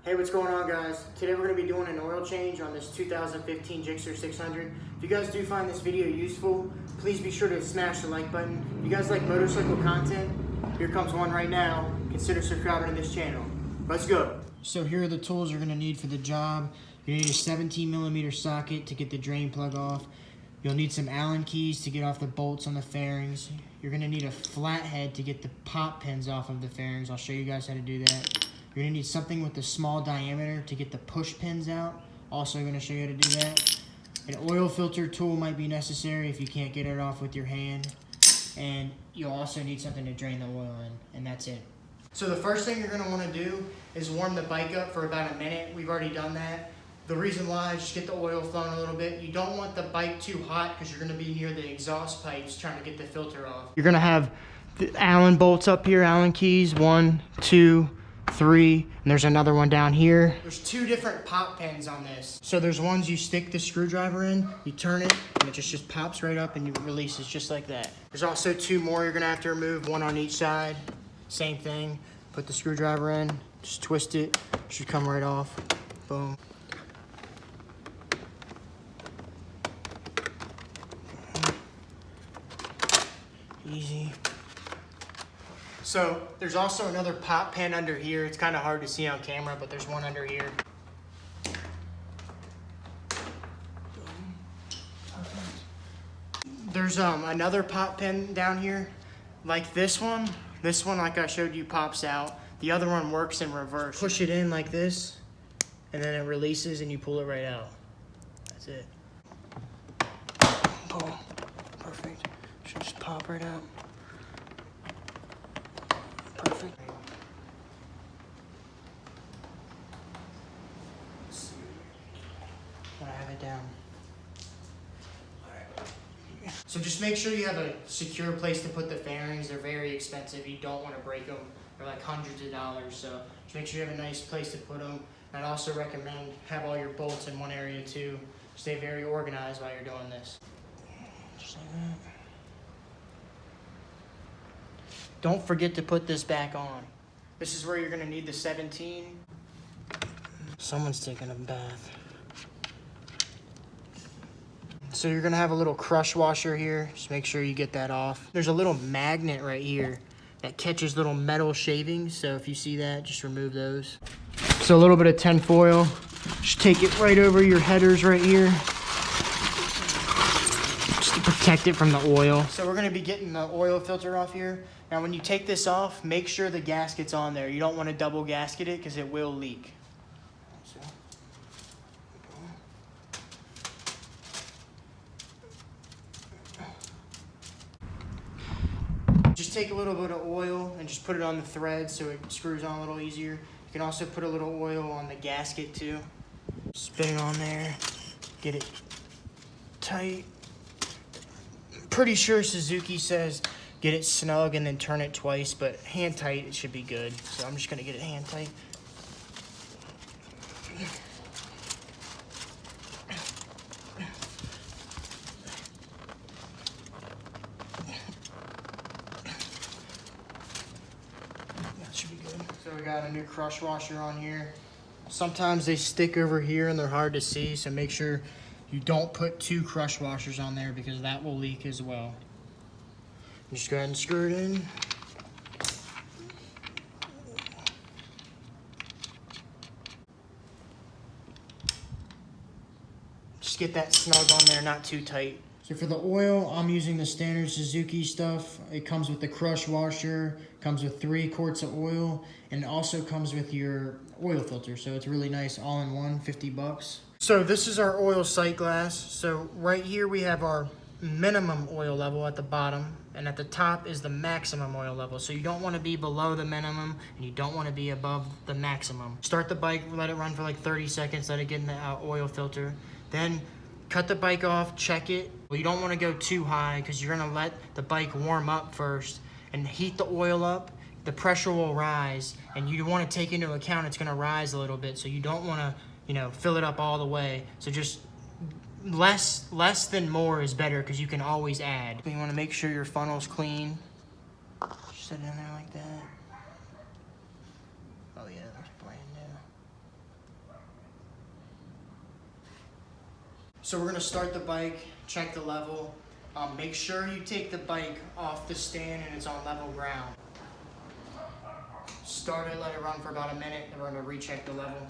Hey, what's going on, guys? Today we're going to be doing an oil change on this 2015 GSXR600. If you guys do find this video useful, please be sure to smash the like button. If you guys like motorcycle content, here comes one right now. Consider subscribing to this channel. Let's go. So here are the tools you're going to need for the job. You need a 17mm socket to get the drain plug off. You'll need some Allen keys to get off the bolts on the fairings. You're going to need a flathead to get the pop pins off of the fairings. I'll show you guys how to do that. You're going to need something with a small diameter to get the push pins out. Also going to show you how to do that. An oil filter tool might be necessary if you can't get it off with your hand. And you'll also need something to drain the oil in, and that's it. So the first thing you're going to want to do is warm the bike up for about a minute. We've already done that. The reason why is just get the oil flowing a little bit. You don't want the bike too hot because you're going to be near the exhaust pipes trying to get the filter off. You're going to have the Allen bolts up here, Allen keys, 1, 2, 3, and there's another one down here. There's 2 different pop pins on this. So there's ones you stick the screwdriver in, you turn it, and it just pops right up and you release it just like that. There's also 2 more you're gonna have to remove, one on each side. Same thing, put the screwdriver in, just twist it, should come right off. Boom. Easy. So there's also another pop pin under here. It's kind of hard to see on camera, but there's one under here. There's another pop pin down here, like this one. This one, like I showed you, pops out. The other one works in reverse. Push it in like this, and then it releases and you pull it right out. That's it. Boom. Perfect. Should just pop right out. Perfect. When I have it down. So just make sure you have a secure place to put the fairings. They're very expensive. You don't want to break them. They're like hundreds of dollars. So just make sure you have a nice place to put them. I'd also recommend have all your bolts in one area too. Stay very organized while you're doing this. Just like that. Don't forget to put this back on. This is where you're gonna need the 17. Someone's taking a bath. So you're gonna have a little crush washer here. Just make sure you get that off. There's a little magnet right here that catches little metal shavings. So if you see that, just remove those. So a little bit of tin foil. Just take it right over your headers right here. Just to protect it from the oil. So we're gonna be getting the oil filter off here. Now when you take this off, make sure the gasket's on there. You don't want to double gasket it because it will leak. Just take a little bit of oil and just put it on the thread so it screws on a little easier. You can also put a little oil on the gasket too. Spin it on there, get it tight. Pretty sure Suzuki says get it snug and then turn it twice, but hand tight, it should be good. So I'm just gonna get it hand tight. That should be good. So we got a new crush washer on here. Sometimes they stick over here and they're hard to see, so make sure you don't put 2 crush washers on there because that will leak as well. Just go ahead and screw it in. Just get that snug on there, not too tight. So for the oil, I'm using the standard Suzuki stuff. It comes with the crush washer, comes with 3 quarts of oil, and it also comes with your oil filter. So it's really nice all in one, 50 bucks. So this is our oil sight glass. So right here we have our minimum oil level at the bottom, and at the top is the maximum oil level. So you don't want to be below the minimum and you don't want to be above the maximum. Start the bike, let it run for like 30 seconds, let it get in the oil filter. Then cut the bike off, check it. Well, you don't want to go too high because you're going to let the bike warm up first and heat the oil up. The pressure will rise, and you want to take into account it's going to rise a little bit. So you don't want to, fill it up all the way. So just less than more is better because you can always add. So you want to make sure your funnel's clean. Just set it in there like that. Oh yeah, that's brand new. So we're gonna start the bike, check the level. Make sure you take the bike off the stand and it's on level ground. Start it, let it run for about a minute, and we're gonna recheck the level.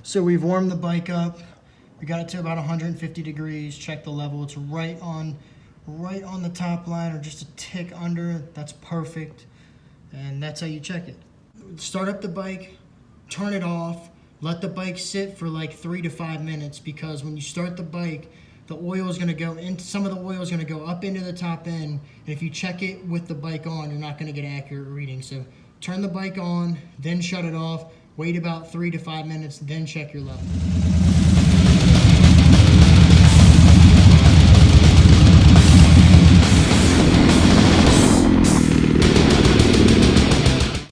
So we've warmed the bike up. We got it to about 150 degrees. Check the level. It's right on the top line or just a tick under. That's perfect. And that's how you check it. Start up the bike, turn it off, let the bike sit for like 3 to 5 minutes, because when you start the bike, the oil is going to go into, some of the oil is going to go up into the top end. And if you check it with the bike on, you're not going to get accurate reading. So turn the bike on, then shut it off. Wait about 3 to 5 minutes, then check your level.